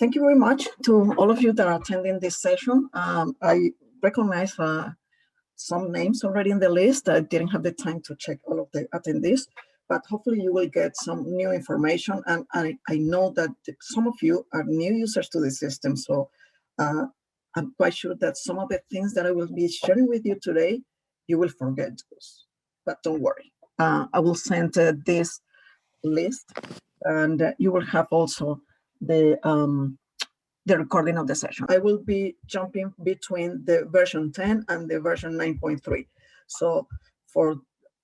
Thank you very much to all of you that are attending this session. I recognize some names already in the list. I didn't have the time to check all of the attendees, but hopefully you will get some new information. And I know that some of you are new users to the system, so I'm quite sure that some of the things that I will be sharing with you today, you will forget those, but don't worry. I will send this list, and you will have also the recording of the session. I will be jumping between the version 10 and the version 9.3. So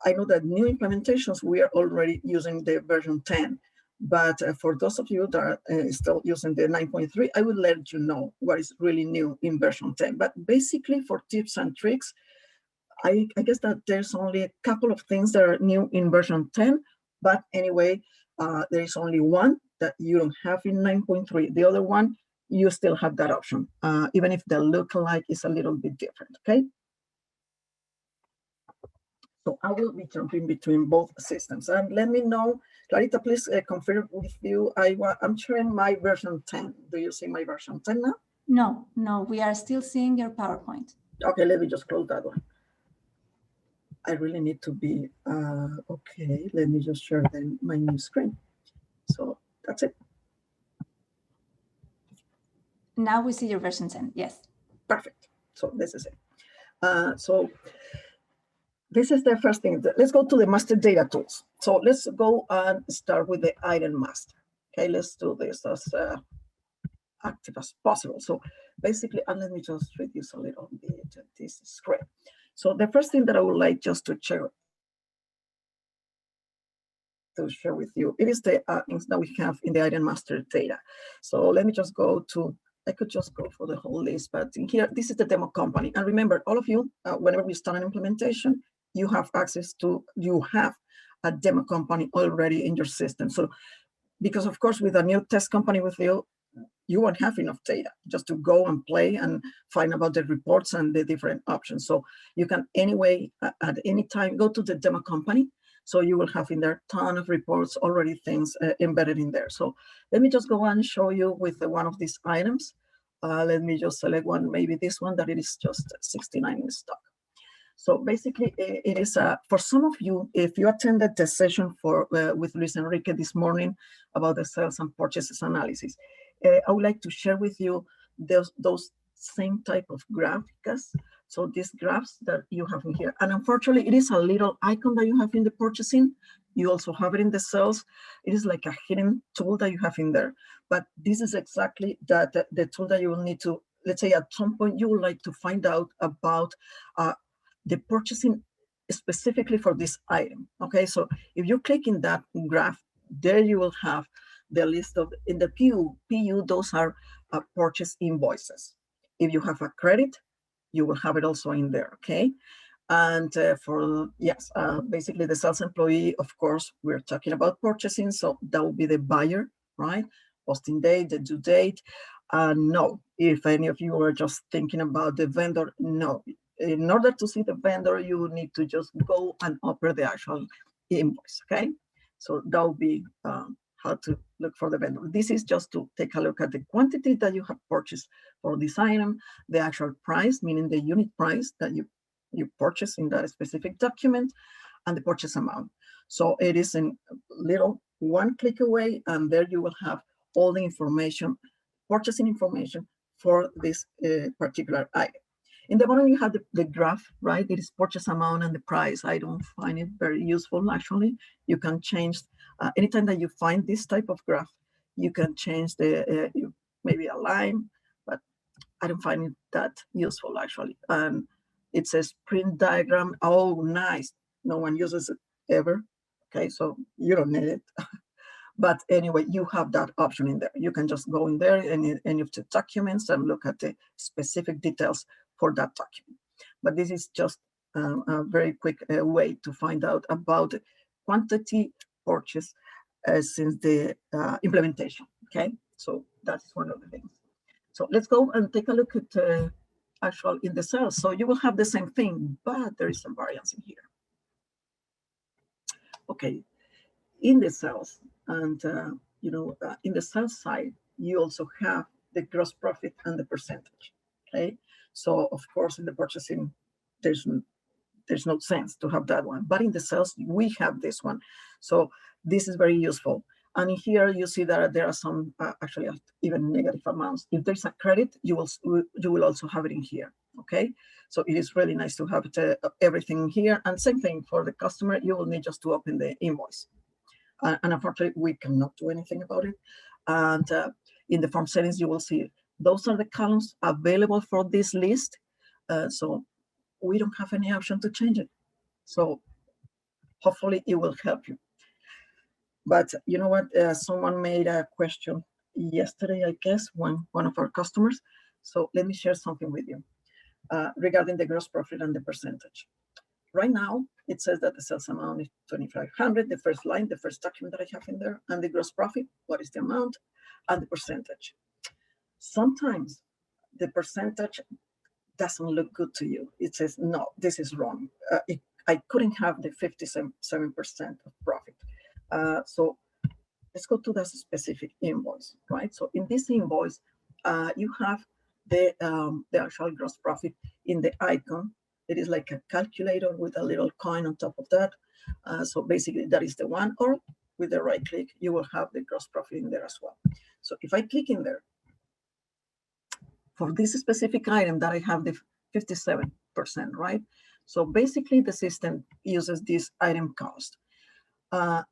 I know that new implementations, we are already using the version 10, but for those of you that are still using the 9.3, I will let you know what is really new in version 10. But basically for tips and tricks, I guess that there's only a couple of things that are new in version 10, but anyway, there is only one that you don't have in 9.3. The other one, you still have that option, even if the lookalike is a little bit different, okay? So I will be jumping between both systems. And let me know, Clarita, please confirm with you. I'm sharing my version 10. Do you see my version 10 now? No, we are still seeing your PowerPoint. Okay, let me just close that one. I really need to be, okay, let me just share then my new screen. So that's it. Now we see your version 10, yes. Perfect, so this is it. So this is the first thing. Let's go to the master data tools. So let's go and start with the item master. Okay, let's do this as active as possible. So basically, and let me just reduce a little bit this screen. So the first thing that I would like just to share with you, it is the things that we have in the item master data. So let me just go to, I could just go for the whole list, but in here, this is the demo company. And remember, all of you, whenever we start an implementation, you have access to, you have a demo company already in your system. So, because of course, with a new test company with you, you won't have enough data just to go and play and find about the reports and the different options. So you can anyway, at any time, go to the demo company. So you will have in there a ton of reports, already things embedded in there. So let me just go and show you with one of these items. Let me just select one, maybe this one, that it is just 69 in stock. So basically, it is for some of you, if you attended the session with Luis Enrique this morning about the sales and purchases analysis, I would like to share with you those same type of graphics. So these graphs that you have in here, and unfortunately, it is a little icon that you have in the purchasing. You also have it in the sales. It is like a hidden tool that you have in there. But this is exactly the tool that you will need to, let's say at some point, you would like to find out about the purchasing specifically for this item. Okay, so if you click in that graph, there you will have the list of, in the PU, those are purchase invoices. If you have a credit, you will have it also in there, okay? And basically the sales employee, of course, we're talking about purchasing, so that will be the buyer, right? Posting date, the due date. No, if any of you are just thinking about the vendor, no. In order to see the vendor, you will need to just go and open the actual invoice, okay? So that will be how to look for the vendor. This is just to take a look at the quantity that you have purchased for this item, the actual price, meaning the unit price that you purchase in that specific document, and the purchase amount. So it is in little one click away, and there you will have all the information, purchasing information for this particular item. In the bottom, you have the graph, right? It is purchase amount and the price. I don't find it very useful, actually. You can change, anytime that you find this type of graph, you can change maybe a line, but I don't find it that useful, actually. It says print diagram. Oh, nice. No one uses it ever. Okay, so you don't need it. But anyway, you have that option in there. You can just go in there and any of the documents and look at the specific details for that document. But this is just a very quick way to find out about the quantity purchase since the implementation, okay? So that's one of the things. So let's go and take a look at actual in the cells. So you will have the same thing, but there is some variance in here. Okay, in the cells and in the sales side, you also have the gross profit and the percentage. Okay, so of course in the purchasing, there's no sense to have that one, but in the sales we have this one. So this is very useful. And here you see that there are some actually even negative amounts. If there's a credit, you will also have it in here. Okay, so it is really nice to have it, everything here. And same thing for the customer, you will need just to open the invoice. And unfortunately, we cannot do anything about it. And in the form settings, you will see those are the columns available for this list. So we don't have any option to change it. So hopefully it will help you. But you know what? Someone made a question yesterday, I guess, one of our customers. So let me share something with you regarding the gross profit and the percentage. Right now, it says that the sales amount is 2,500, the first line, the first document that I have in there, and the gross profit, what is the amount, and the percentage. Sometimes the percentage doesn't look good to you. It says, no, this is wrong. I couldn't have the 57% of profit. So let's go to that specific invoice, right? So in this invoice, you have the actual gross profit in the icon. It is like a calculator with a little coin on top of that. So basically that is the one, or with the right click, you will have the gross profit in there as well. So if I click in there, for this specific item that I have the 57%, right? So basically the system uses this item cost.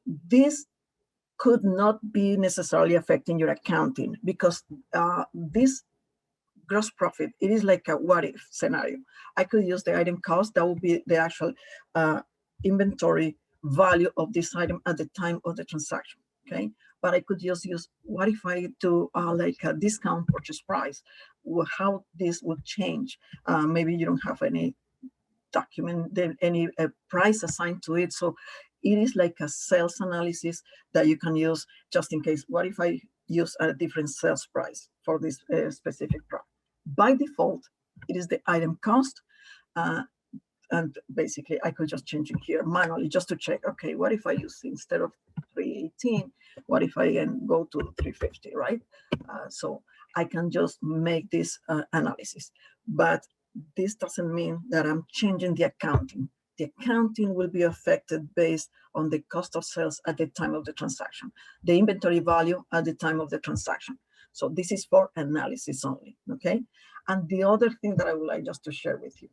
This could not be necessarily affecting your accounting because this gross profit, it is like a what if scenario. I could use the item cost, that would be the actual inventory value of this item at the time of the transaction, okay? But I could just use, what if I do like a discount purchase price? How this would change? Maybe you don't have any document, any price assigned to it. So it is like a sales analysis that you can use just in case. What if I use a different sales price for this specific product? By default, it is the item cost. And basically, I could just change it here manually just to check, okay, what if I use instead of 318, what if I can go to 350, right? So I can just make this analysis. But this doesn't mean that I'm changing the accounting. The accounting will be affected based on the cost of sales at the time of the transaction, the inventory value at the time of the transaction. So this is for analysis only, okay? And the other thing that I would like just to share with you,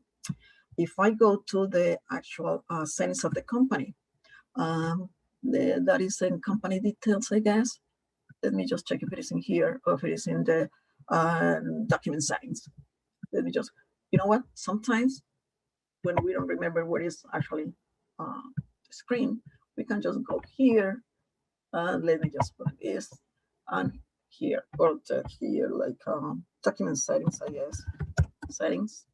if I go to the actual settings of the company, that is in company details, I guess. Let me just check if it is in here or if it is in the document settings. Let me just, you know what? Sometimes when we don't remember what is actually the screen, we can just go here. Let me just put this and here, or here, like document settings, I guess. Settings.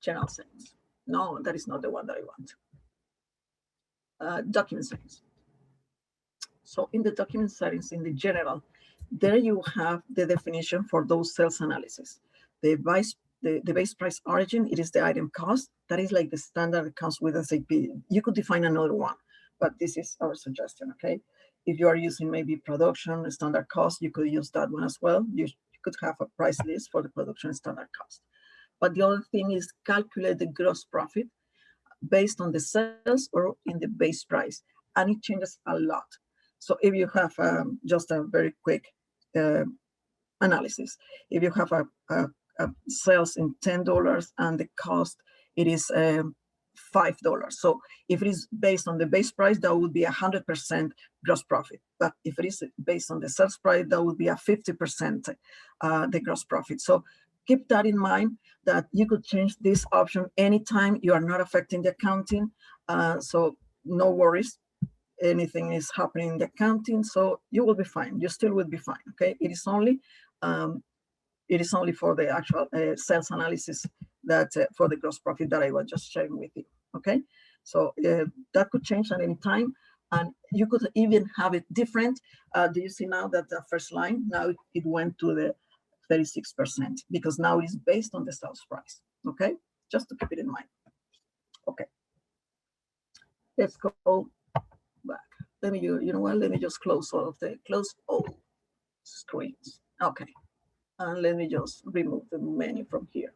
General settings. No, that is not the one that I want. Document settings. So in the document settings, in the general, there you have the definition for those sales analysis. The base price origin, it is the item cost. That is like the standard that comes with SAP. You could define another one, but this is our suggestion, okay? If you are using maybe production standard cost, you could use that one as well. You could have a price list for the production standard cost. But the other thing is calculate the gross profit based on the sales or in the base price. And it changes a lot. So if you have just a very quick analysis, if you have a sales in $10 and the cost, it is $5. So if it is based on the base price, that would be 100% gross profit. But if it is based on the sales price, that would be a 50% the gross profit. So keep that in mind, that you could change this option anytime. You are not affecting the accounting. So no worries. Anything is happening in the accounting, so you will be fine. You still will be fine, okay? It is only for the actual sales analysis that for the gross profit that I was just sharing with you, okay? So that could change at any time, and you could even have it different. Do you see now that the first line, now it went to the 36% because now it is based on the sales price, okay? Just to keep it in mind. Okay, let's go back. let me, you know what, let me just close all screens. Okay, and let me just remove the menu from here.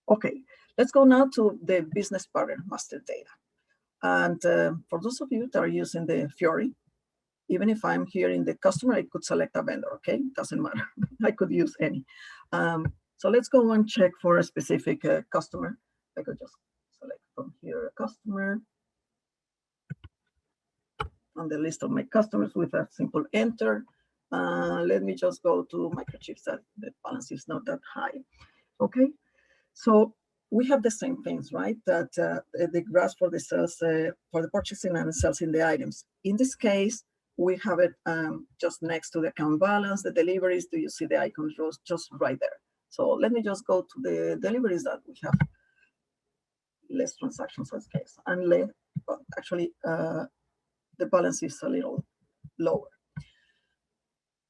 Okay, let's go now to the business partner master data. And for those of you that are using the Fiori, even if I'm here in the customer, I could select a vendor, okay? Doesn't matter, I could use any. So let's go and check for a specific customer. I could just select from here a customer on the list of my customers with a simple enter. Let me just go to microchips that the balance is not that high, okay? So we have the same things, right? That the graphs for the sales, for the purchasing and sales in the items. In this case, we have it just next to the account balance, the deliveries. Do you see the icon rows just right there? So let me just go to the deliveries that we have less transactions in this case. And well, actually, the balance is a little lower.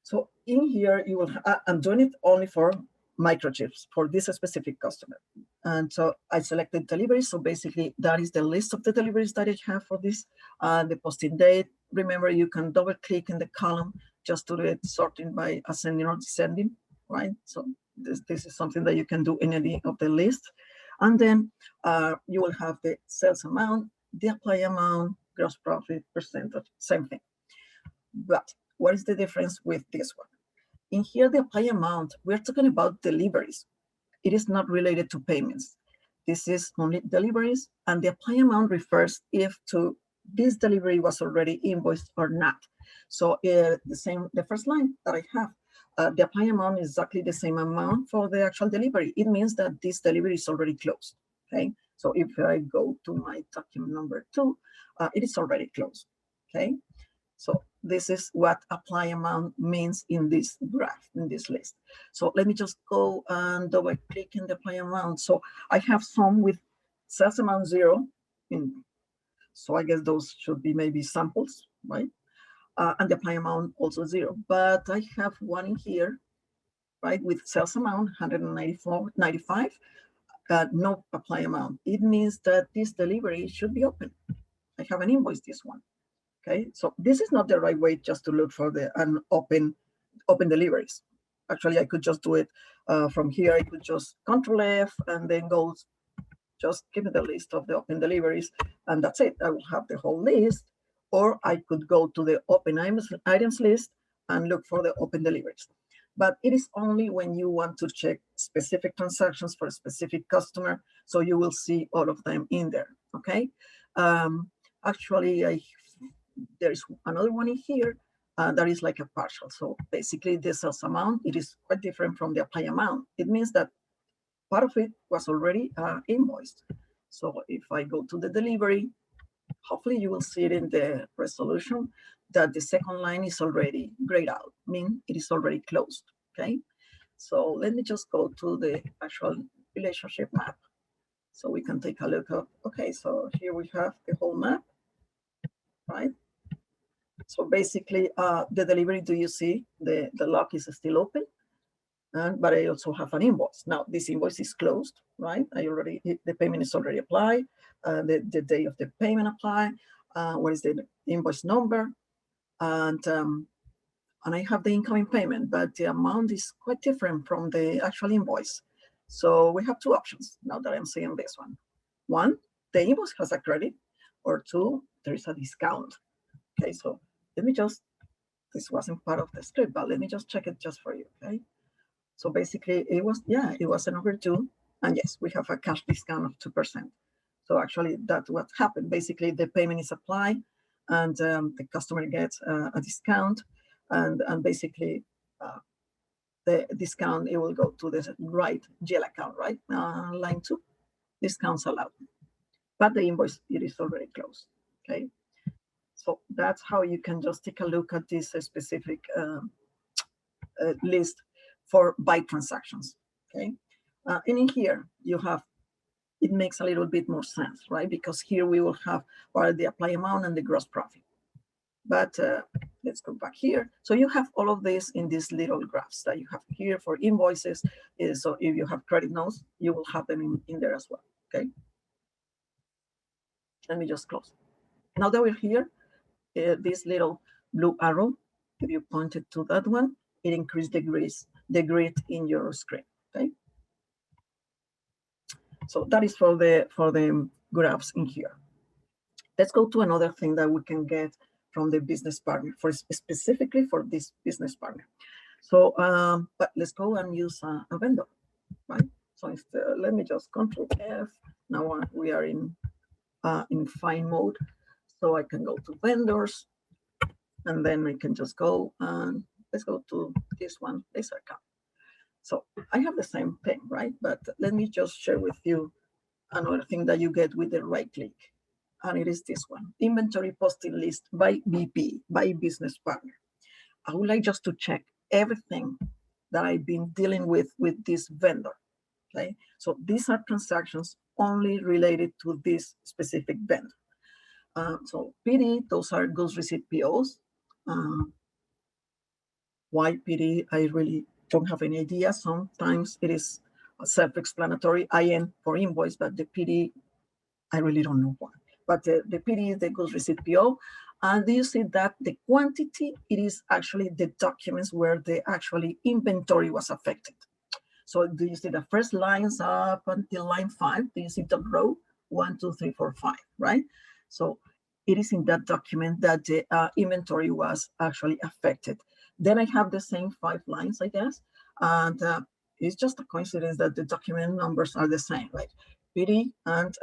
So in here, you will, I'm doing it only for microchips for this specific customer. And so I selected deliveries. So basically that is the list of the deliveries that I have for this. The posting date, remember you can double click in the column just to do it sorting by ascending or descending, right? So this is something that you can do in any of the list. And then you will have the sales amount, the apply amount, gross profit percentage, same thing. But what is the difference with this one? In here, the apply amount, we're talking about deliveries. It is not related to payments. This is only deliveries, and the apply amount refers if to this delivery was already invoiced or not. So the first line that I have, the apply amount is exactly the same amount for the actual delivery. It means that this delivery is already closed, okay? So if I go to my document number 2, it is already closed, okay? So this is what apply amount means in this graph, in this list. So let me just go and double click in the apply amount. So I have some with sales amount 0. So I guess those should be maybe samples, right? And the apply amount also 0. But I have one in here, right, with sales amount 194.95, no apply amount. It means that this delivery should be open. I haven't invoiced this one. Okay, so this is not the right way just to look for the open deliveries. Actually, I could just do it from here. I could just Control F and then go just give me the list of the open deliveries, and that's it. I will have the whole list. Or I could go to the open items list and look for the open deliveries. But it is only when you want to check specific transactions for a specific customer, so you will see all of them in there. Okay. Actually, there's another one in here that is like a partial. So basically the sales amount, it is quite different from the apply amount. It means that part of it was already invoiced. So if I go to the delivery, hopefully you will see it in the resolution that the second line is already grayed out, meaning it is already closed, okay? So let me just go to the actual relationship map so we can take a look at, okay, so here we have the whole map, right? So basically, the delivery, do you see the lock is still open? But I also have an invoice. Now, this invoice is closed, right? The payment is already applied. The day of the payment applied. What is the invoice number? And I have the incoming payment, but the amount is quite different from the actual invoice. So we have two options now that I'm seeing this one. One, the invoice has a credit, or two, there is a discount. Okay, so let me just, this wasn't part of the script, but let me just check it just for you, okay? So basically it was an overdue, and yes, we have a cash discount of 2%. So actually that's what happened. Basically the payment is applied and the customer gets a discount, and basically the discount, it will go to the right GL account, right? Line 2, discounts allowed. But the invoice, it is already closed, okay? So that's how you can just take a look at this specific list for by transactions, okay? And in here, you have, it makes a little bit more sense, right? Because here we will have the apply amount and the gross profit. But let's go back here. So you have all of this in these little graphs that you have here for invoices. So if you have credit notes, you will have them in there as well, okay? Let me just close. Now that we're here, this little blue arrow, if you point it to that one, it increased the grid in your screen. Okay. So that is for the graphs in here. Let's go to another thing that we can get from the business partner, specifically for this business partner. So, but let's go and use a vendor, right? So let me just Control F. Now we are in find mode. So I can go to vendors, and then I can just go and let's go to this one, this account. So I have the same thing, right? But let me just share with you another thing that you get with the right click. And it is this one, inventory posting list by BP, by business partner. I would like just to check everything that I've been dealing with this vendor, okay? So these are transactions only related to this specific vendor. So PD, those are goods receipt POs. Why PD, I really don't have any idea. Sometimes it is self-explanatory, IN for invoice, but the PD, I really don't know why. But the PD is the goods receipt PO. And do you see that the quantity, it is actually the documents where the actually inventory was affected. So do you see the first lines up until line 5? Do you see the row 1, 2, 3, 4, 5, right? So it is in that document that the inventory was actually affected. Then I have the same 5 lines, I guess. And it's just a coincidence that the document numbers are the same, right? PD and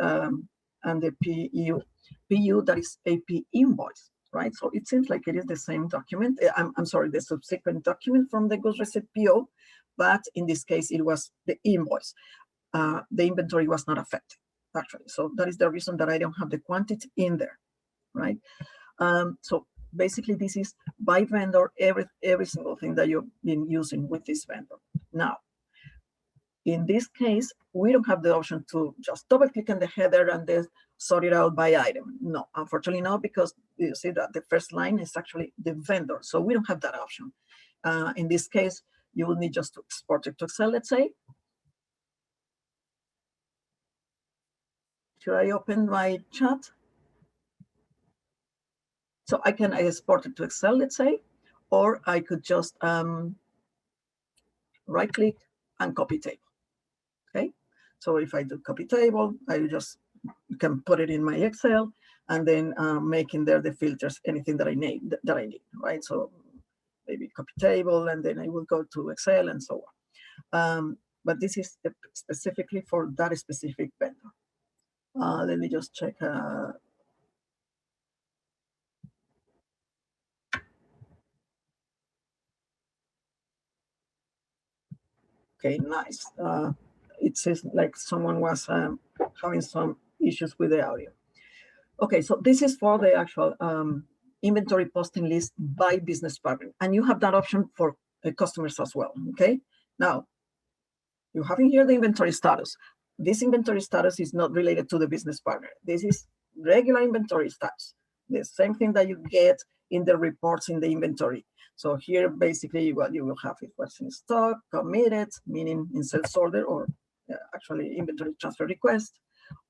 the PU. PU, that is AP invoice, right? So it seems like it is the same document. I'm sorry, the subsequent document from the goods receipt PO, but in this case, it was the invoice. The inventory was not affected, actually. So that is the reason that I don't have the quantity in there, right? So basically, this is by vendor, every single thing that you've been using with this vendor. Now, in this case, we don't have the option to just double click on the header and then sort it out by item. No, unfortunately not, because you see that the first line is actually the vendor. So we don't have that option. In this case, you will need just to export it to Excel, let's say. Should I open my chat? So I can export it to Excel, let's say, or I could just right click and copy table. Okay, so if I do copy table, I just can put it in my Excel and then make in there the filters, anything that I need, right? So maybe copy table, and then I will go to Excel and so on. But this is specifically for that specific vendor. Let me just check. Okay, nice. It says like someone was having some issues with the audio. Okay, so this is for the actual inventory posting list by business partner. And you have that option for customers as well, okay? Now, you have in here the inventory status. This inventory status is not related to the business partner. This is regular inventory status. The same thing that you get in the reports in the inventory. So here, basically, what you will have is what's in stock, committed, meaning in sales order, or actually inventory transfer request,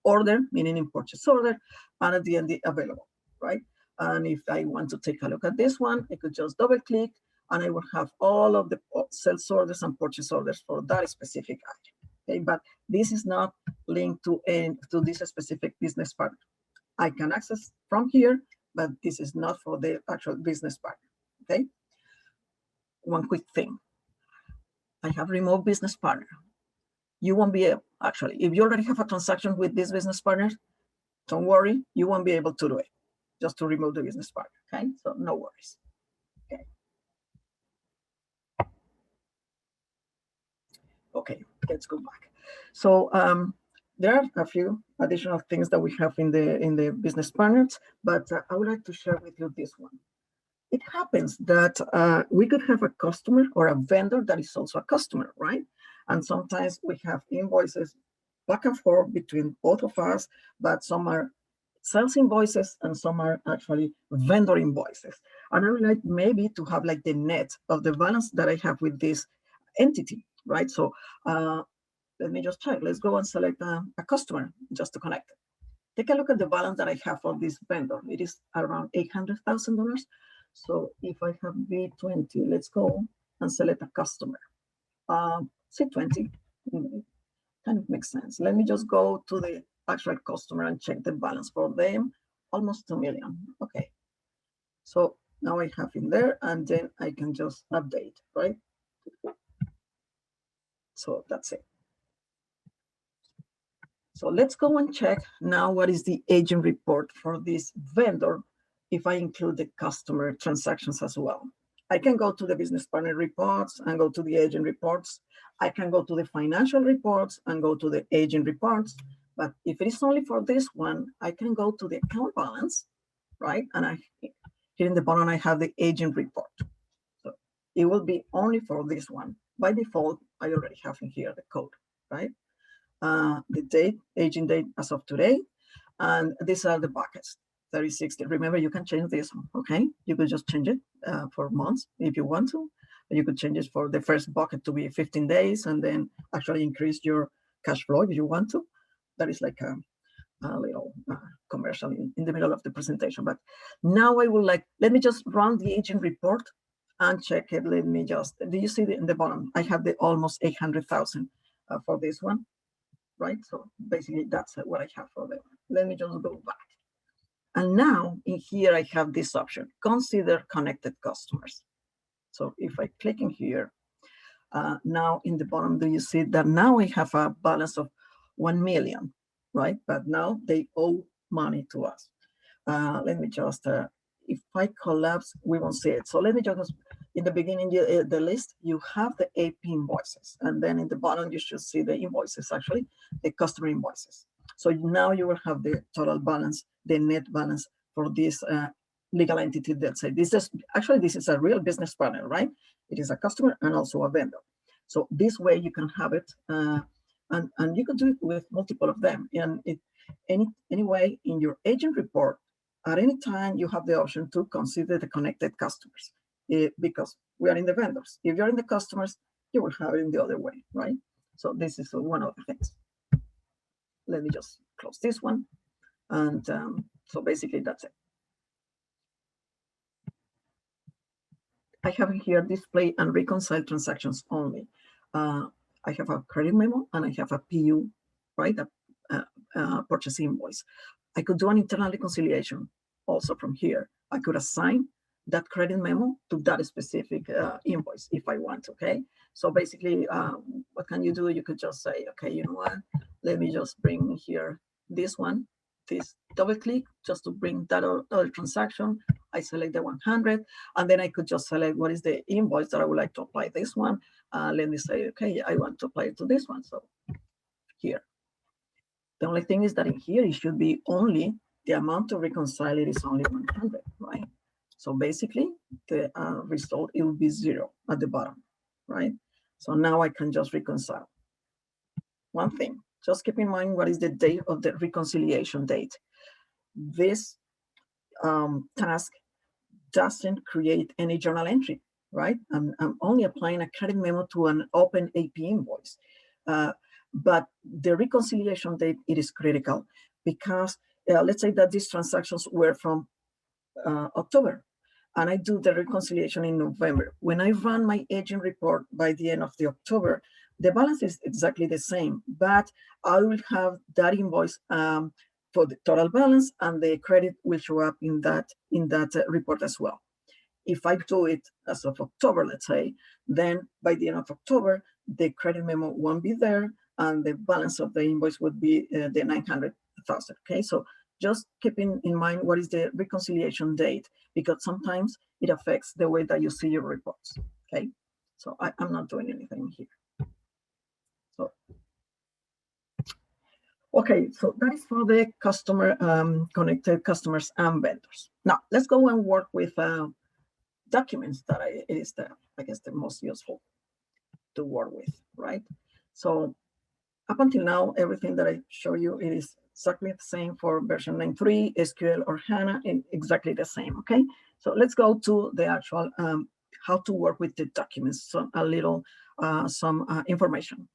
order, meaning in purchase order, and at the end, the available, right? And if I want to take a look at this one, I could just double click, and I will have all of the sales orders and purchase orders for that specific item. Okay, but this is not linked to this specific business partner. I can access from here, but this is not for the actual business partner. Okay. One quick thing. I have removed business partner. You won't be able, actually, if you already have a transaction with this business partner, don't worry, you won't be able to do it. Just to remove the business partner. Okay, so no worries. Okay. Okay, let's go back. So there are a few additional things that we have in the business partners, but I would like to share with you this one. It happens that we could have a customer or a vendor that is also a customer, right? And sometimes we have invoices back and forth between both of us, but some are sales invoices and some are actually vendor invoices. And I would like maybe to have like the net of the balance that I have with this entity, right? So let me just check. Let's go and select a customer just to connect it. take a look at the balance that I have for this vendor. It is around $800,000. So if I have B20, let's go and select a customer. Say 20, kind of makes sense. Let me just go to the actual customer and check the balance for them. Almost 2 million. Okay. So now I have in there, and then I can just update, right? So that's it. So let's go and check now what is the agent report for this vendor if I include the customer transactions as well. I can go to the business partner reports and go to the agent reports. I can go to the financial reports and go to the agent reports. But if it is only for this one, I can go to the account balance, right? And here in the bottom, I have the agent report. So it will be only for this one. By default, I already have in here the code, right? The date, agent date as of today, and these are the buckets, 30, 60. Remember, you can change this, okay? You could just change it for months if you want to. You could change it for the first bucket to be 15 days and then actually increase your cash flow if you want to. That is like a little commercial in the middle of the presentation. But now I would like, let me just run the agent report and check it. Let me just, do you see in the bottom? I have the almost 800,000 for this one. Right? So basically that's what I have for them. Let me just go back. And now in here, I have this option, consider connected customers. So if I click in here, now in the bottom, do you see that now I have a balance of 1 million, right? But now they owe money to us. Let me just, if I collapse, we won't see it. So let me just, in the beginning, the list, you have the AP invoices. And then in the bottom, you should see the invoices, actually, the customer invoices. So now you will have the total balance, the net balance for this legal entity that say, this is a real business partner, right? It is a customer and also a vendor. So this way you can have it, and you can do it with multiple of them. And anyway, in your agent report, at any time, you have the option to consider the connected customers because we are in the vendors. If you're in the customers, you will have it in the other way, right? So this is one of the things. Let me just close this one. And so basically, that's it. I have here display and reconcile transactions only. I have a credit memo and I have a PU, right? A purchase invoice. I could do an internal reconciliation also from here. I could assign that credit memo to that specific invoice if I want, okay? So basically, what can you do? You could just say, okay, you know what? Let me just bring here this one, this double click just to bring that other transaction. I select the 100, and then I could just select what is the invoice that I would like to apply this one. Let me say, okay, I want to apply it to this one. So here. The only thing is that in here, it should be only the amount to reconcile it is only 100, right? So basically, the result, it will be 0 at the bottom, right? So now I can just reconcile. One thing, just keep in mind what is the date of the reconciliation date. This task doesn't create any journal entry, right? I'm only applying a credit memo to an open AP invoice. But the reconciliation date, it is critical because let's say that these transactions were from October and I do the reconciliation in November. When I run my agent report by the end of the October, the balance is exactly the same, but I will have that invoice for the total balance and the credit will show up in that report as well. If I do it as of October, let's say, then by the end of October, the credit memo won't be there and the balance of the invoice would be the 900,000, okay? So just keeping in mind what is the reconciliation date, because sometimes it affects the way that you see your reports, okay? So I'm not doing anything here. So, okay, so that is for the customer, connected customers and vendors. Now, let's go and work with documents that it is I guess the most useful to work with, right? So up until now, everything that I show you, it is exactly the same for version 9.3, SQL or HANA, and exactly the same, okay? So let's go to the actual, how to work with the documents, so a little, some information.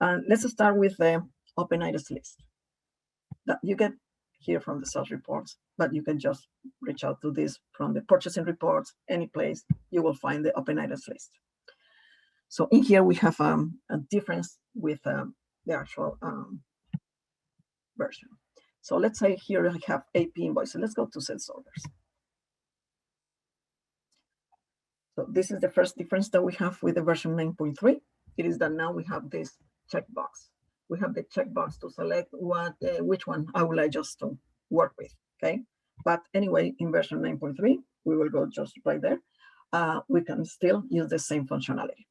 Let's start with the open items list. That you get here from the sales reports, but you can just reach out to this from the purchasing reports, any place you will find the open items list. So in here we have a difference with the actual version. So let's say here I have AP invoices. Let's go to sales orders. So this is the first difference that we have with the version 9.3. It is that now we have this checkbox. We have the checkbox to select which one I would like just to work with, okay? But anyway, in version 9.3, we will go just right there. We can still use the same functionality.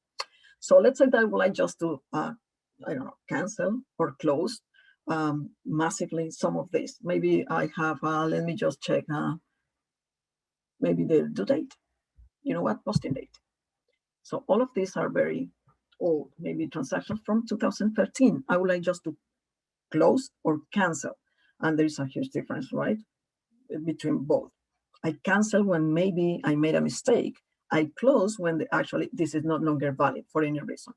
So let's say that I would like just to, I don't know, cancel or close massively some of this. Maybe I have, let me just check, maybe the due date. You know what, posting date. So all of these are very old, maybe transactions from 2013. I would like just to close or cancel. And there's a huge difference, right, between both. I cancel when maybe I made a mistake. I close when actually this is no longer valid for any reason.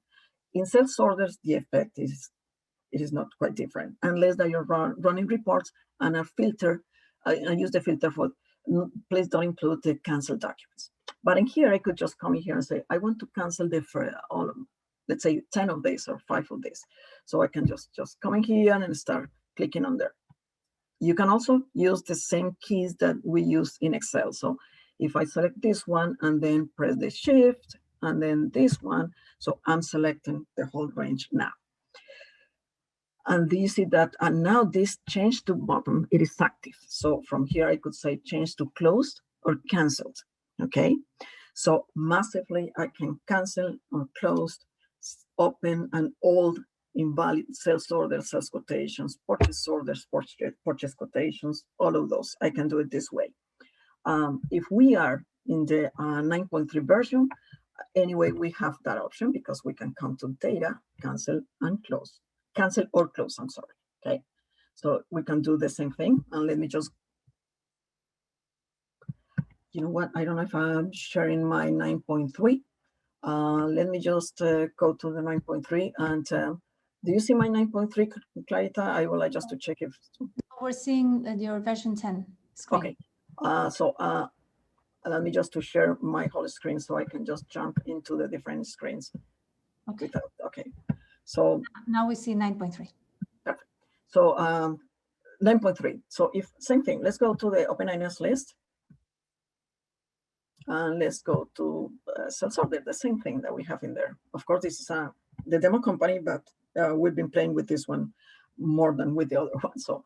In sales orders, the effect is, it is not quite different, unless that you're running reports and a filter, I use the filter for, please don't include the cancel documents. But in here, I could just come in here and say, I want to cancel the all of them, let's say 10 of these or 5 of these. So I can just come in here and start clicking on there. You can also use the same keys that we use in Excel. So if I select this one and then press the shift and then this one, so I'm selecting the whole range now. And you see that, and now this change to bottom, it is active. So from here, I could say change to closed or canceled, okay? So massively, I can cancel or close, open an old invalid sales orders, sales quotations, purchase orders, purchase quotations, all of those. I can do it this way. If we are in the 9.3 version, anyway, we have that option because we can come to data, cancel and close. Cancel or close, I'm sorry, okay? So we can do the same thing. And let me just, you know what? I don't know if I'm sharing my 9.3. Let me just go to the 9.3 and do you see my 9.3, Clarita? I would like just to check if. We're seeing your version 10 screen. Okay, let me just to share my whole screen so I can just jump into the different screens. Okay. Okay, so. Now we see 9.3. Perfect. So 9.3. So if same thing, let's go to the open items list. And let's go to sales order, the same thing that we have in there. Of course, this is the demo company, but we've been playing with this one more than with the other one. So,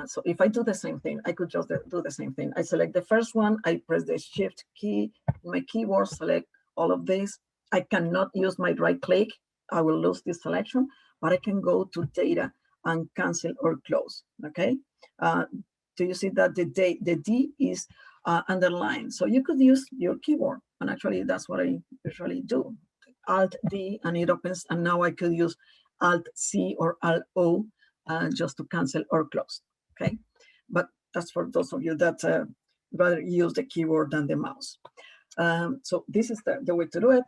so if I do the same thing, I could just do the same thing. I select the first one, I press the shift key, my keyboard, select all of this. I cannot use my right click. I will lose this selection, but I can go to data and cancel or close, okay? Do you see that the D is underlined? So you could use your keyboard, and actually that's what I usually do. Alt-D, and it opens, and now I could use Alt-C or Alt-O just to cancel or close, okay? But that's for those of you that rather use the keyboard than the mouse. So this is the way to do it.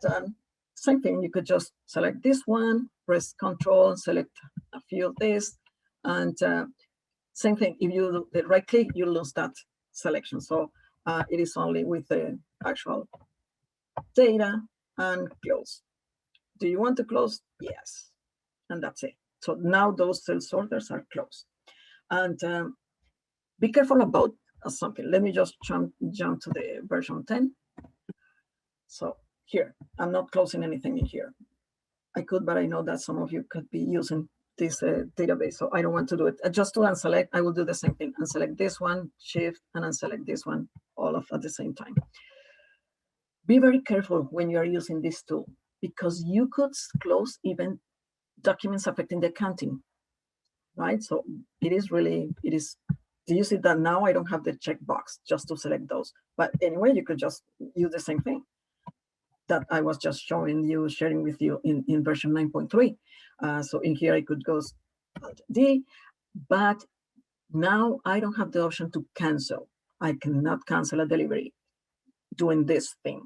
Same thing, you could just select this one, press Control, select a few of these, and same thing, if you right click, you lose that selection. So it is only with the actual data and close. Do you want to close? Yes, and that's it. So now those sales orders are closed. And be careful about something. Let me just jump to the version 10. So here, I'm not closing anything in here. I could, but I know that some of you could be using this database, so I don't want to do it. Just to unselect, I will do the same thing. Unselect this one, shift, and unselect this one, all of at the same time. Be very careful when you are using this tool, because you could close even documents affecting the accounting, right? So it is really, do you see that now I don't have the checkbox just to select those? But anyway, you could just use the same thing that I was just sharing with you in version 9.3. So in here, I could go Alt-D, but now I don't have the option to cancel. I cannot cancel a delivery doing this thing.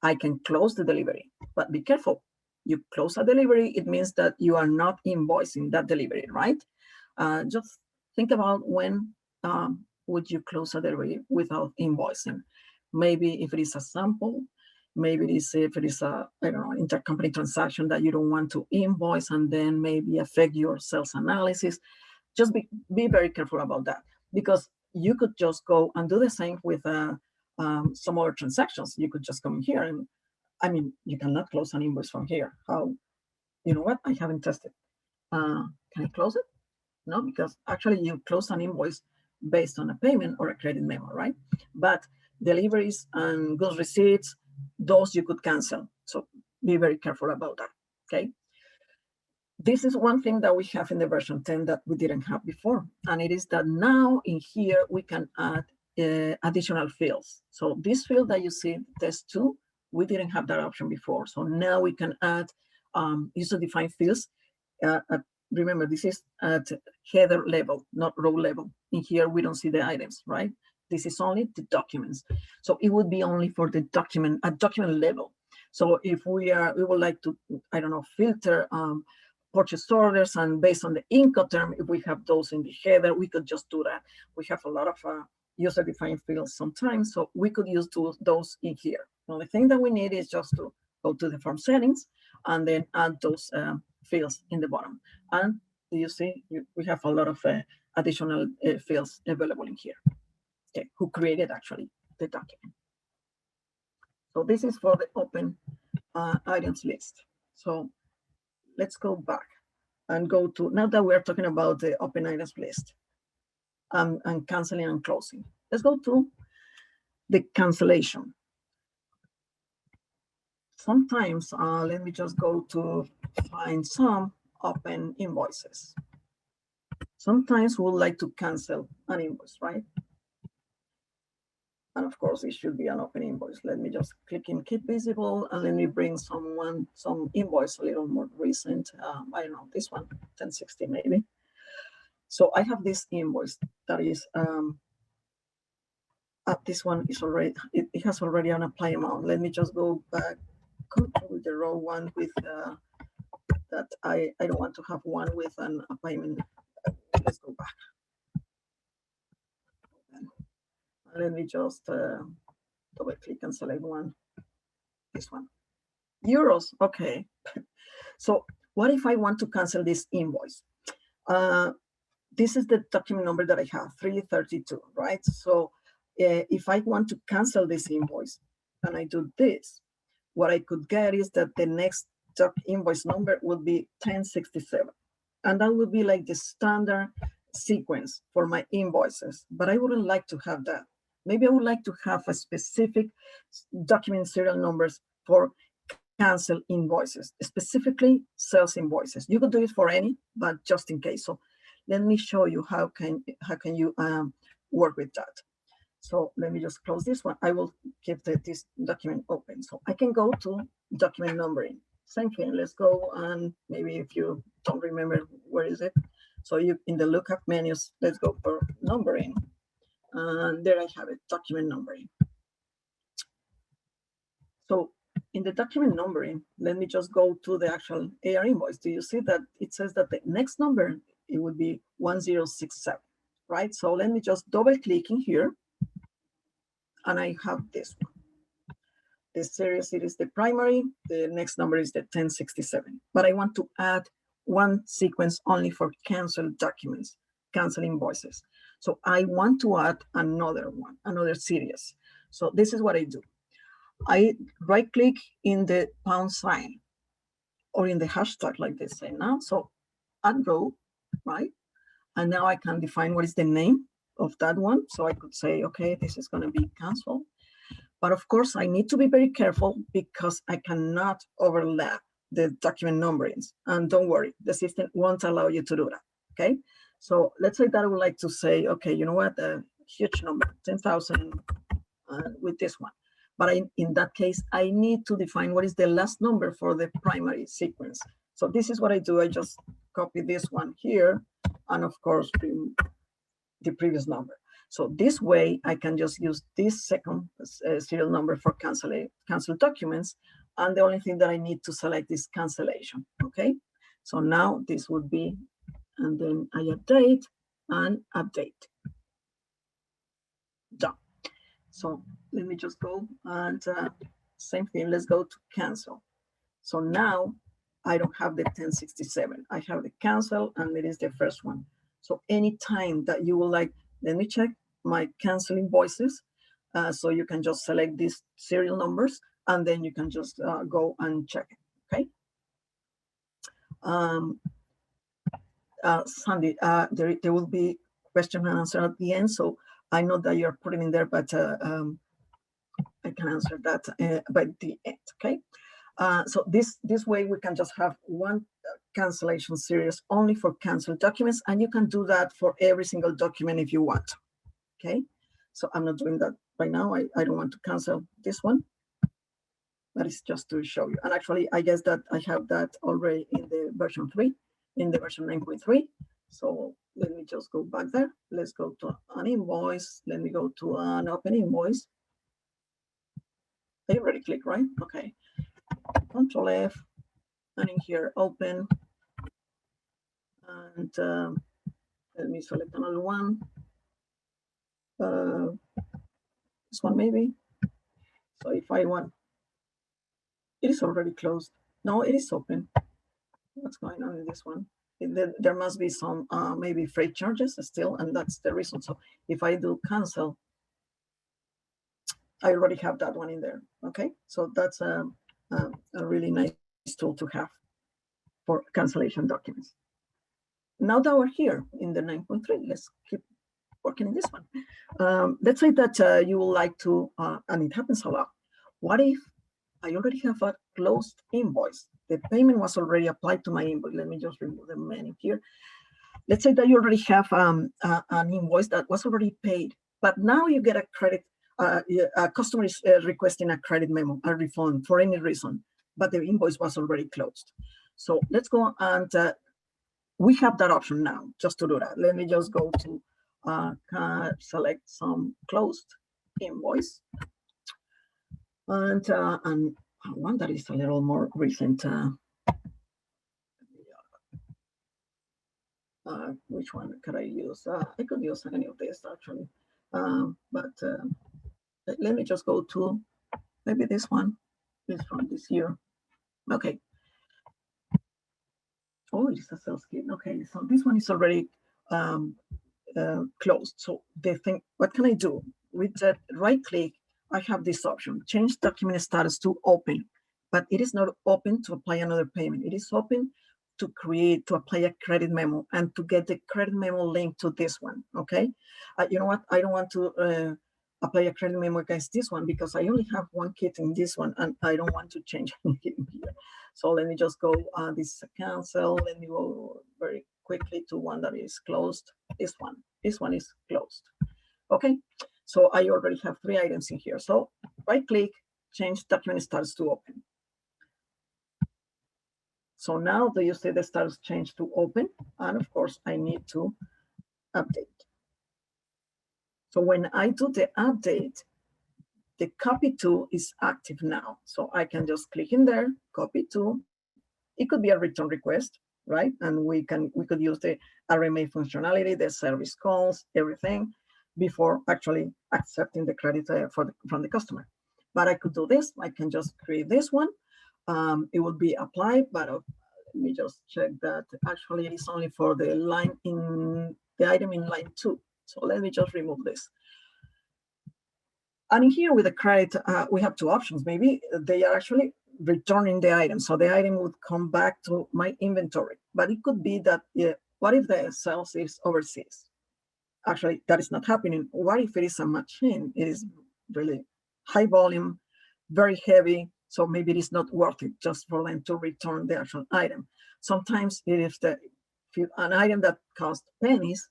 I can close the delivery, but be careful. You close a delivery, it means that you are not invoicing that delivery, right? Just think about when would you close a delivery without invoicing? Maybe if it is a sample, maybe if it is a, I don't know, intercompany transaction that you don't want to invoice and then maybe affect your sales analysis. Just be very careful about that, because you could just go and do the same with some other transactions. You could just come here and, I mean, you cannot close an invoice from here. How, you know what? I haven't tested. Can I close it? No, because actually you close an invoice based on a payment or a credit memo, right? But deliveries and goods receipts, those you could cancel. So be very careful about that, okay? This is one thing that we have in the version 10 that we didn't have before. And it is that now in here, we can add additional fields. So this field that you see, test 2, we didn't have that option before. So now we can add user-defined fields. Remember, this is at header level, not row level. In here, we don't see the items, right? This is only the documents. So it would be only for the document, at document level. So if we would like to, I don't know, filter purchase orders, and based on the Incoterm, if we have those in the header, we could just do that. We have a lot of user-defined fields sometimes, so we could use those in here. The only thing that we need is just to go to the form settings and then add those fields in the bottom. And you see, we have a lot of additional fields available in here. Okay, who created actually the document. So this is for the open items list. So let's go back and go to, now that we're talking about the open items list and canceling and closing, let's go to the cancellation. Sometimes, let me just go to find some open invoices. Sometimes we would like to cancel an invoice, right? And of course, it should be an open invoice. Let me just click in Keep Visible, and let me bring some invoice a little more recent. I don't know, this one, 1060 maybe. So I have this invoice that is, this one is already, it has already an apply amount. Let me just go back, with the raw one with that I don't want to have one with an payment. Let's go back. Let me just double click and select one. This one. Euros, okay. So what if I want to cancel this invoice? This is the document number that I have, 332, right? So if I want to cancel this invoice and I do this, what I could get is that the next invoice number would be 1067. And that would be like the standard sequence for my invoices, but I wouldn't like to have that. Maybe I would like to have a specific document serial numbers for cancel invoices, specifically sales invoices. You could do it for any, but just in case. So let me show you how can you work with that. So let me just close this one. I will keep this document open. So I can go to document numbering. Same thing. Let's go, and maybe if you don't remember, where is it? So you in the lookup menus, let's go for numbering. And there I have it, document numbering. So in the document numbering, let me just go to the actual AR invoice. Do you see that it says that the next number, it would be 1067, right? So let me just double click in here, and I have this one. This series, it is the primary. The next number is the 1067. But I want to add one sequence only for canceled documents, cancel invoices. So I want to add another one, another series. So this is what I do. I right click in the pound sign or in the hashtag like they say now. So add row, right? And now I can define what is the name of that one. So I could say, okay, this is going to be canceled. But of course, I need to be very careful because I cannot overlap the document numberings. And don't worry, the system won't allow you to do that, okay? So let's say that I would like to say, okay, you know what, a huge number, 10,000 with this one. But in that case, I need to define what is the last number for the primary sequence. So this is what I do. I just copy this one here, and of course, the previous number. So this way, I can just use this second serial number for cancel documents. And the only thing that I need to select is cancellation, okay? So now this would be, and then I update and update. So let me just go and same thing, let's go to cancel. So now I don't have the 1067. I have the cancel and it is the first one. So anytime that you will like, let me check my cancel invoices. So you can just select these serial numbers and then you can just go and check it, okay? Sandy, there will be question and answer at the end. So I know that you're putting in there, but I can answer that by the end, okay? So this way we can just have one cancellation series only for cancelled documents, and you can do that for every single document if you want, okay? So I'm not doing that right now. I don't want to cancel this one, but it's just to show you. And actually, I guess that I have that already in the version 3, in the version 9.3. So let me just go back there. Let's go to an invoice. Let me go to an open invoice. I already clicked, right? Okay. Control F, and in here, open. And let me select another one. This one maybe. So if I want, it is already closed. No, it is open. What's going on in this one? There must be some maybe freight charges still, and that's the reason. So if I do cancel, I already have that one in there. Okay, so that's a really nice tool to have for cancellation documents. Now that we're here in the 9.3, let's keep working in this one. Let's say that you would like to, and it happens a lot. What if I already have a closed invoice? The payment was already applied to my invoice. Let me just remove the menu here. Let's say that you already have an invoice that was already paid, but now you get a credit, a customer is requesting a credit memo, a refund for any reason, but the invoice was already closed. So let's go and we have that option now just to do that. Let me just go to select some closed invoice and one that is a little more recent. Which one could I use? I could use any of this actually, but let me just go to maybe this one. This from this year. Okay. Oh, it's a sales kit. Okay, so this one is already closed. So the thing, what can I do? With that right click, I have this option, change document status to open, but it is not open to apply another payment. It is open to apply a credit memo and to get the credit memo linked to this one, okay? You know what, I don't want to apply a credit memo against this one because I only have one kit in this one and I don't want to change anything here. So let me just go, this is a cancel. Let me go very quickly to one that is closed. This one is closed. Okay, so I already have 3 items in here. So right click, change document status to open. So now do you see the status change to open? And of course I need to update. So when I do the update, the copy to is active now. So I can just click in there, copy to. It could be a return request, right? And we could use the RMA functionality, the service calls, everything before actually accepting the credit from the customer. But I could do this. I can just create this one. It will be applied, but let me just check that. Actually, it is only for the line in the item in line 2. So let me just remove this. And in here with the credit, we have 2 options. Maybe they are actually returning the item. So the item would come back to my inventory. But it could be that, what if the sales is overseas? Actually, that is not happening. What if it is a machine? It is really high volume, very heavy. So maybe it is not worth it just for them to return the actual item. Sometimes it is an item that costs pennies,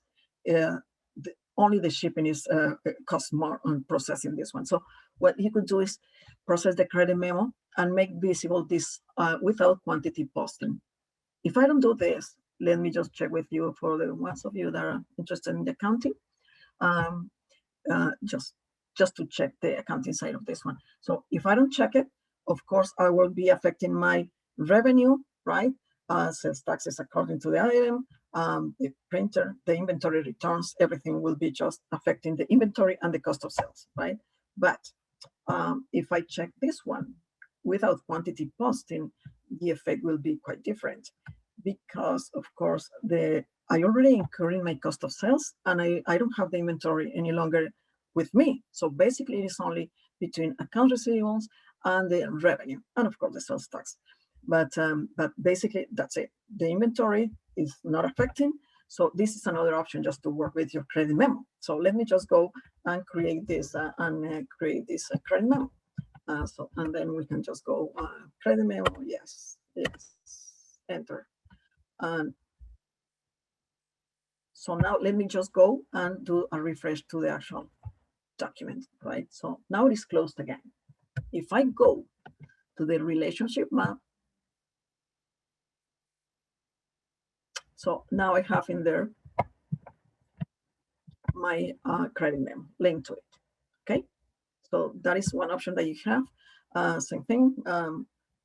only the shipping is costs more on processing this one. So what you could do is process the credit memo and make visible this without quantity posting. If I don't do this, let me just check with you for the ones of you that are interested in the accounting, just to check the accounting side of this one. So if I don't check it, of course, I will be affecting my revenue, right? Sales taxes according to the item, the printer, the inventory returns, everything will be just affecting the inventory and the cost of sales, right? But if I check this one without quantity posting, the effect will be quite different, because of course I already incurring my cost of sales, and I don't have the inventory any longer with me. So basically it is only between accounts receivables and the revenue, and of course the sales tax. But basically that's it. The inventory is not affecting. So this is another option just to work with your credit memo. So let me just go and create this credit memo. And then we can just go credit memo. Yes, enter. And so now let me just go and do a refresh to the actual document, right? So now it is closed again. If I go to the relationship map, so now I have in there my credit memo linked to it. Okay, so that is one option that you have. Same thing,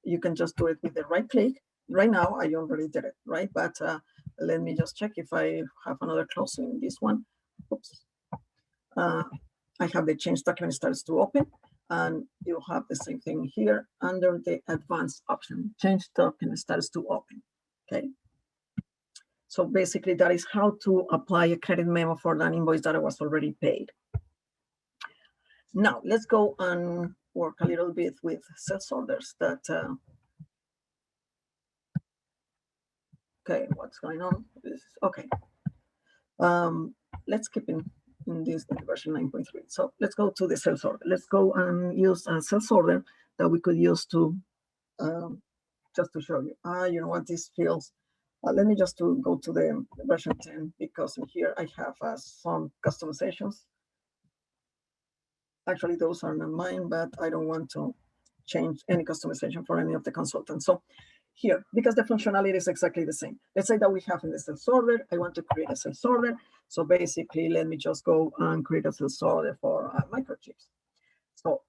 you can just do it with the right click. Right now I already did it, right? But let me just check if I have another closing in this one. Oops. I have the change document starts to open, and you have the same thing here under the advanced option. Change document starts to open. Okay. So basically that is how to apply a credit memo for an invoice that was already paid. Now let's go and work a little bit with sales orders that, okay, what's going on? Okay. Let's keep in this version 9.3. So let's go to the sales order. Let's go and use a sales order that we could use to, just to show you. You know what this feels? Let me just go to the version 10, because in here I have some customizations. Actually, those are not mine, but I don't want to change any customization for any of the consultants. So here, because the functionality is exactly the same. Let's say that we have in the sales order, I want to create a sales order. So basically, let me just go and create a sales order for microchips. So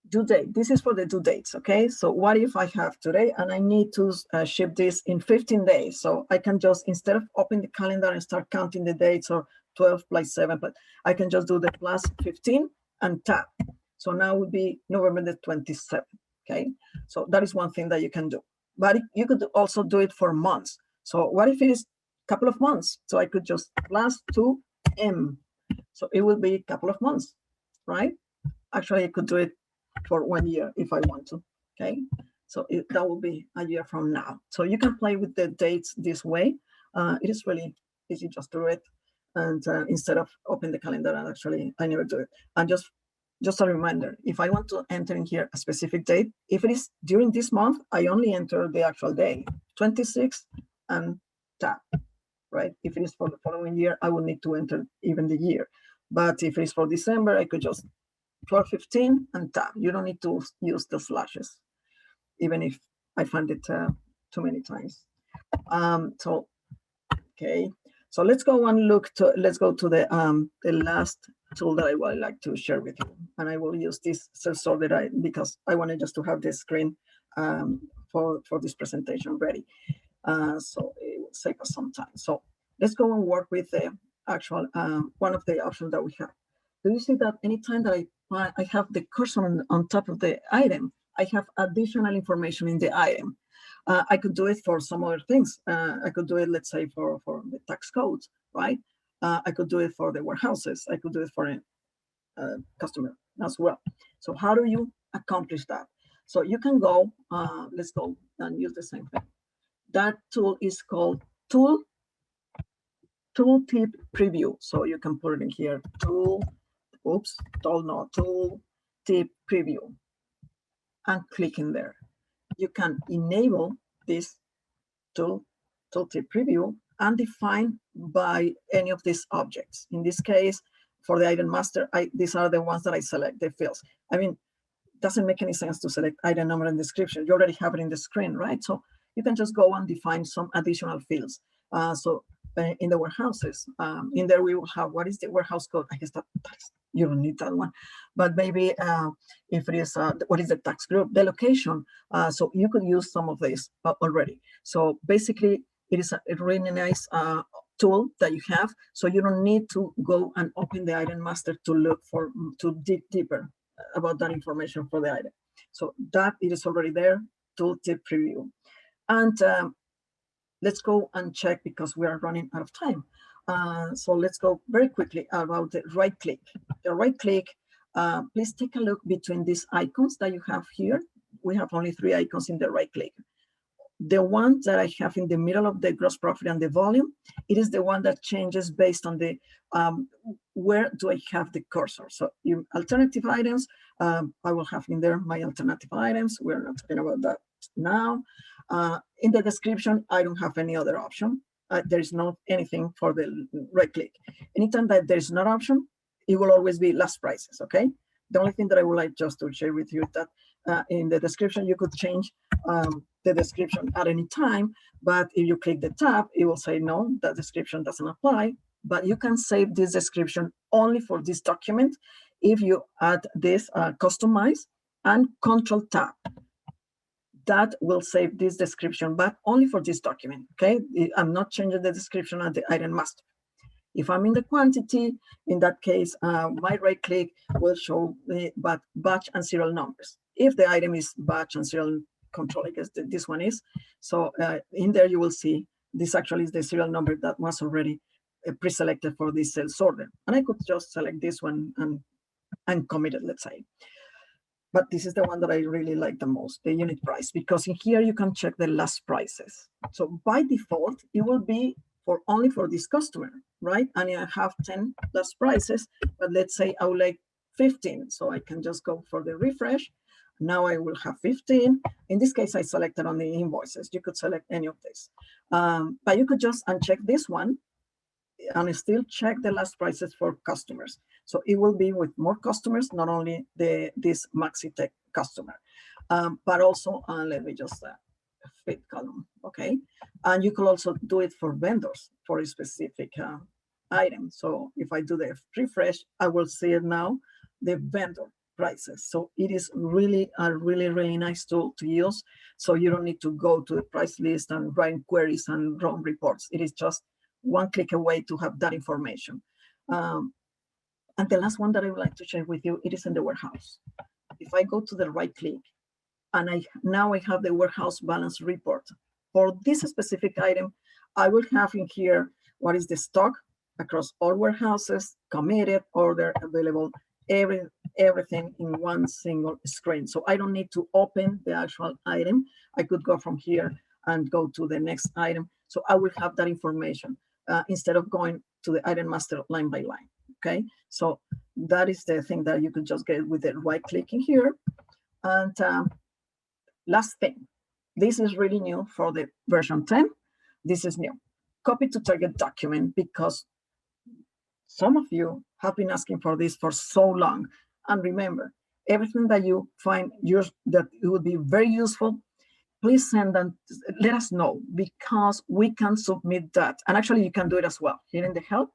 due date, this is for the due dates, okay? So what if I have today and I need to ship this in 15 days? So I can just, instead of open the calendar and start counting the dates, or 12 plus 7, but I can just do the plus 15 and tab. So now would be November the 27th, okay? So that is one thing that you can do. But you could also do it for months. So what if it is a couple of months? So I could just plus 2M. So it will be a couple of months, right? Actually, I could do it for 1 year if I want to, okay? So that will be a year from now. So you can play with the dates this way. It is really easy just to do it. And instead of open the calendar, and actually I never do it. And just a reminder, if I want to enter in here a specific date, if it is during this month, I only enter the actual day, 26 and tab, right? If it is for the following year, I will need to enter even the year. But if it is for December, I could just 12/15 and tab. You don't need to use the slashes, even if I find it too many times. So, okay. So let's go and let's go to the last tool that I would like to share with you. And I will use this sales order because I wanted just to have this screen for this presentation ready. So it will save us some time. So let's go and work with the actual, one of the options that we have. Do you see that anytime that I have the cursor on top of the item, I have additional information in the item. I could do it for some other things. I could do it, let's say, for the tax codes, right? I could do it for the warehouses. I could do it for a customer as well. So how do you accomplish that? So you can go, let's go and use the same thing. That tool is called Tooltip Preview. So you can put it in here, Tooltip Preview, and click in there. You can enable this Tooltip Preview and define by any of these objects. In this case, for the item master, these are the ones that I select, the fields. I mean, it doesn't make any sense to select item number and description. You already have it in the screen, right? So you can just go and define some additional fields. In the warehouses, in there we will have, what is the warehouse code? I guess that's, you don't need that one, but maybe if it is, what is the tax group, the location. So you could use some of these already. So basically it is a really nice tool that you have, so you don't need to go and open the item master to look for, to dig deeper about that information for the item. So that it is already there, tooltip preview. And let's go and check because we are running out of time. So let's go very quickly about the right click. The right click, please take a look between these icons that you have here. We have only 3 icons in the right click. The one that I have in the middle of the gross profit and the volume, it is the one that changes based on the where do I have the cursor. So in alternative items, I will have in there my alternative items. We're not talking about that now. In the description, I don't have any other option. There is not anything for the right click. Anytime that there is no option, it will always be last prices, okay? The only thing that I would like just to share with you is that in the description, you could change the description at any time, but if you click the tab, it will say, no, that description doesn't apply, but you can save this description only for this document if you add this customize and control tab. That will save this description, but only for this document, okay? I'm not changing the description at the item master. If I'm in the quantity, in that case, my right click will show the batch and serial numbers. If the item is batch and serial control, I guess this one is. So in there, you will see this actually is the serial number that was already pre-selected for this sales order. And I could just select this one and commit it, let's say. But this is the one that I really like the most, the unit price, because in here you can check the last prices. So by default, it will be only for this customer, right? And I have 10 last prices, but let's say I would like 15. So I can just go for the refresh. Now I will have 15. In this case, I selected on the invoices. You could select any of this. But you could just uncheck this one and still check the last prices for customers. So it will be with more customers, not only this MaxiTech customer, but also, let me just fit column, okay? And you could also do it for vendors for a specific item. So if I do the refresh, I will see it now, the vendor prices. So it is really a really nice tool to use. So you don't need to go to the price list and write queries and run reports. It is just one click away to have that information. And the last one that I would like to share with you, it is in the warehouse. If I go to the right click, and now I have the warehouse balance report. For this specific item, I will have in here what is the stock across all warehouses, committed, order, available, everything in one single screen. So I don't need to open the actual item. I could go from here and go to the next item. So I will have that information instead of going to the item master line by line, okay? So that is the thing that you could just get with the right clicking here. And last thing, this is really new for the version 10. This is new. Copy to target document, because some of you have been asking for this for so long. And remember, everything that you find that it would be very useful, please send them, let us know, because we can submit that. And actually you can do it as well. Here in the help,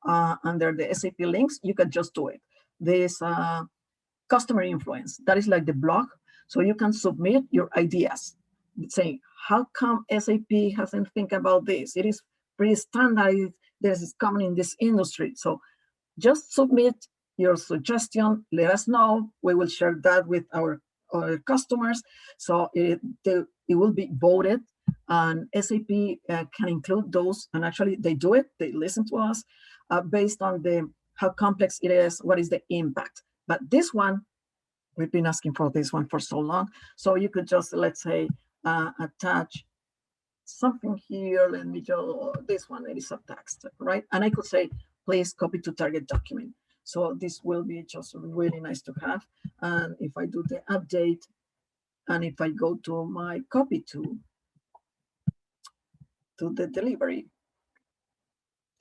under the SAP links, you can just do it. This customer influence, that is like the blog. So you can submit your ideas, saying, how come SAP hasn't think about this? It is pretty standard. This is common in this industry. So just submit your suggestion. Let us know. We will share that with our customers. So it will be voted, and SAP can include those. And actually, they do it. They listen to us based on how complex it is. What is the impact? But this one, we've been asking for this one for so long. So you could just, let's say, attach something here. Let me just, this one, it is a text, right? And I could say, please copy to target document. So this will be just really nice to have. And if I do the update, and if I go to my copy to the delivery,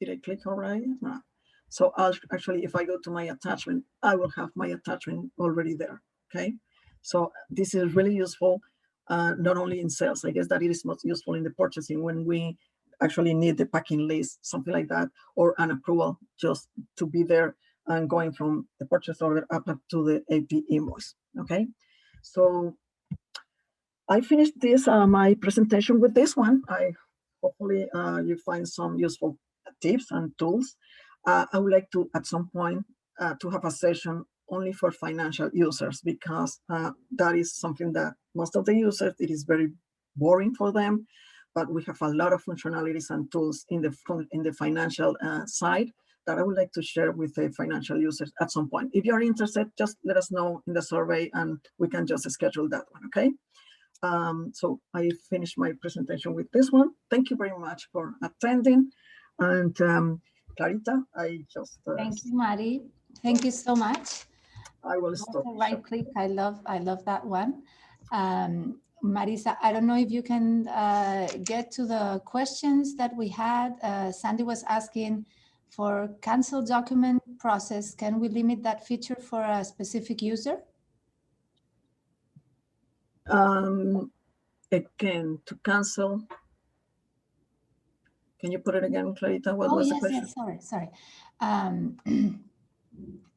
did I click all right? No. So actually, if I go to my attachment, I will have my attachment already there, okay? So this is really useful, not only in sales. I guess that it is most useful in the purchasing when we actually need the packing list, something like that, or an approval just to be there and going from the purchase order up to the AP invoice, okay? So I finished this, my presentation with this one. Hopefully you find some useful tips and tools. I would like to, at some point, to have a session only for financial users, because that is something that most of the users, it is very boring for them, but we have a lot of functionalities and tools in the financial side that I would like to share with the financial users at some point. If you're interested, just let us know in the survey and we can just schedule that one, okay? So I finished my presentation with this one. Thank you very much for attending. And Clarita, I just... Thank you, Mari. Thank you so much. I will stop. Right click, I love that one. Marisa, I don't know if you can get to the questions that we had. Sandy was asking for cancel document process. Can we limit that feature for a specific user? Again, to cancel. Can you put it again, Clarita? What was the question? Yes, sorry.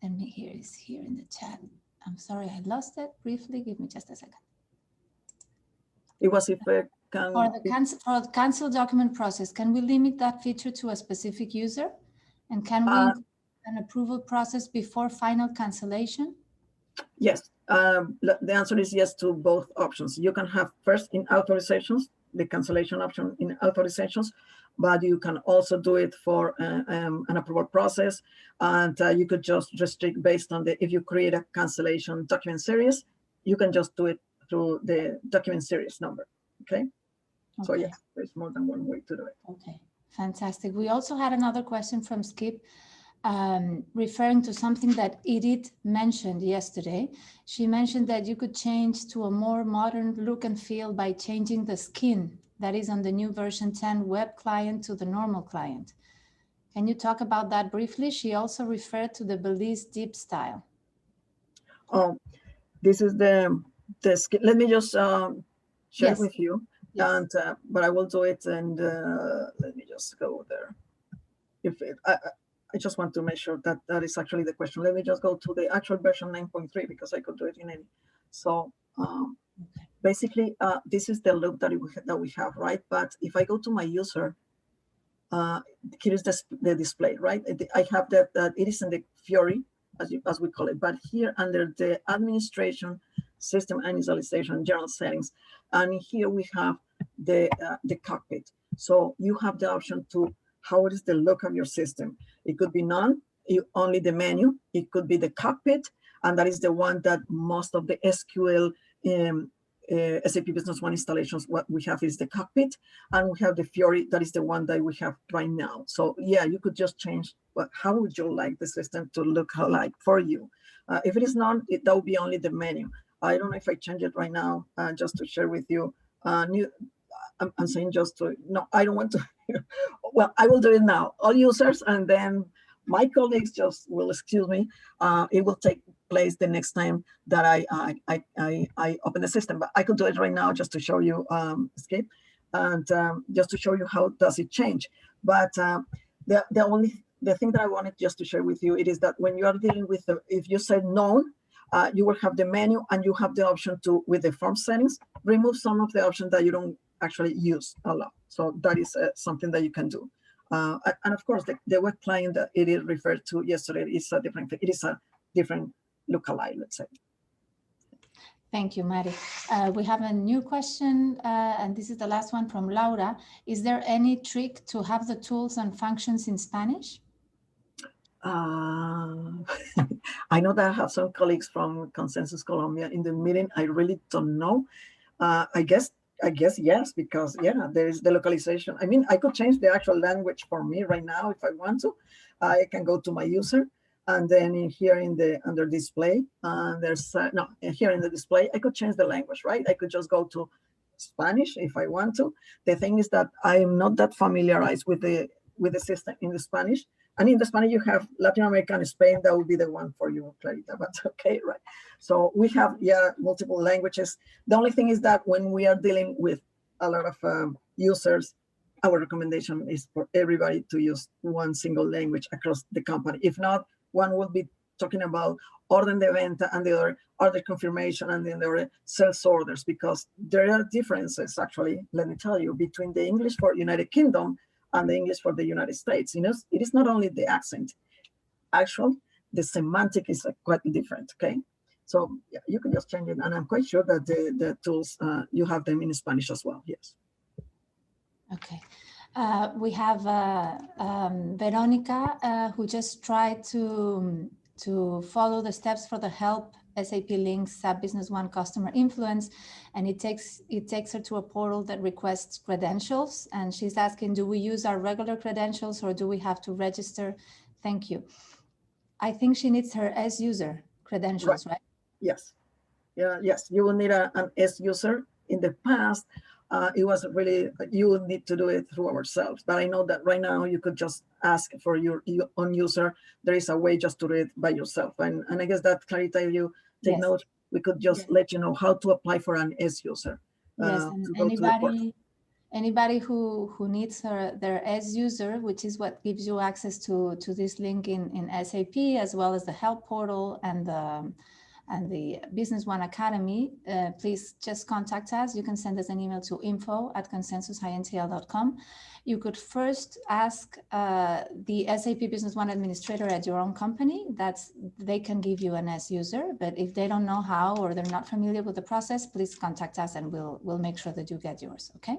Let me hear, it's here in the chat. I'm sorry, I lost it briefly. Give me just a second. It was if For the cancel document process, can we limit that feature to a specific user? And can we include an approval process before final cancellation? Yes, the answer is yes to both options. You can have first in authorizations, the cancellation option in authorizations, but you can also do it for an approval process. And you could just restrict based on if you create a cancellation document series, you can just do it through the document series number, okay? So yeah, there's more than one way to do it. Okay, fantastic. We also had another question from Skip, referring to something that Edith mentioned yesterday. She mentioned that you could change to a more modern look and feel by changing the skin that is on the new version 10 web client to the normal client. Can you talk about that briefly? She also referred to the Belize deep style. Oh, this is the skin. Let me just share with you. Yes. And but I will do it, and let me just go there. I just want to make sure that that is actually the question. Let me just go to the actual version 9.3 because I could do it in any. So basically, this is the look that we have, right? But if I go to my user, here is the display, right? I have that it is in the Fiori, as we call it, but here under the administration, system initialization, general settings, and here we have the cockpit. So you have the option to how is the look of your system. It could be none, only the menu. It could be the cockpit, and that is the one that most of the SQL SAP Business One installations, what we have is the cockpit, and we have the Fiori, that is the one that we have right now. So yeah, you could just change, but how would you like the system to look like for you? If it is none, that will be only the menu. I don't know if I change it right now, just to share with you. I'm saying just to, no, I don't want to. Well, I will do it now. All users, and then my colleagues just will excuse me. It will take place the next time that I open the system, but I could do it right now just to show you escape, and just to show you how does it change. But the thing that I wanted just to share with you, it is that when you are dealing with if you said no, you will have the menu, and you have the option to, with the form settings, remove some of the options that you don't actually use a lot. So that is something that you can do. And of course, the web client that it is referred to yesterday is a different thing. It is a different lookalike, let's say. Thank you, Mari. We have a new question, and this is the last one from Laura. Is there any trick to have the tools and functions in Spanish? I know that I have some colleagues from Consensus Colombia in the meeting. I really don't know. I guess yes, because yeah, there is the localization. I mean, I could change the actual language for me right now if I want to. I can go to my user, and then here in the under display, there's no, here in the display, I could change the language, right? I could just go to Spanish if I want to. The thing is that I'm not that familiarized with the system in the Spanish. And in the Spanish, you have Latin America and Spain. That would be the one for you, Clarita, but okay, right. So we have, yeah, multiple languages. The only thing is that when we are dealing with a lot of users, our recommendation is for everybody to use one single language across the company. If not, one will be talking about orden de venta and the other order confirmation and then the other sales orders, because there are differences, actually, let me tell you, between the English for United Kingdom and the English for the United States. You know, it is not only the accent. Actually, the semantic is quite different, okay? So yeah, you can just change it, and I'm quite sure that the tools, you have them in Spanish as well, yes. Okay. We have Veronica, who just tried to follow the steps for the help SAP links SAP Business One customer influence, and it takes her to a portal that requests credentials, and she's asking, do we use our regular credentials or do we have to register? Thank you. I think she needs her as user credentials, right? Yes. Yeah, yes, you will need an S user. In the past, it was really, you would need to do it through ourselves. But I know that right now you could just ask for your own user. There is a way just to do it by yourself. And I guess that, Clarita, if you take note, we could just let you know how to apply for an S user. Yes, and anybody who needs their S user, which is what gives you access to this link in SAP, as well as the help portal and the Business One Academy, please just contact us. You can send us an email to info@consensusintl.com. You could first ask the SAP Business One administrator at your own company. They can give you an S user, but if they don't know how or they're not familiar with the process, please contact us and we'll make sure that you get yours, okay?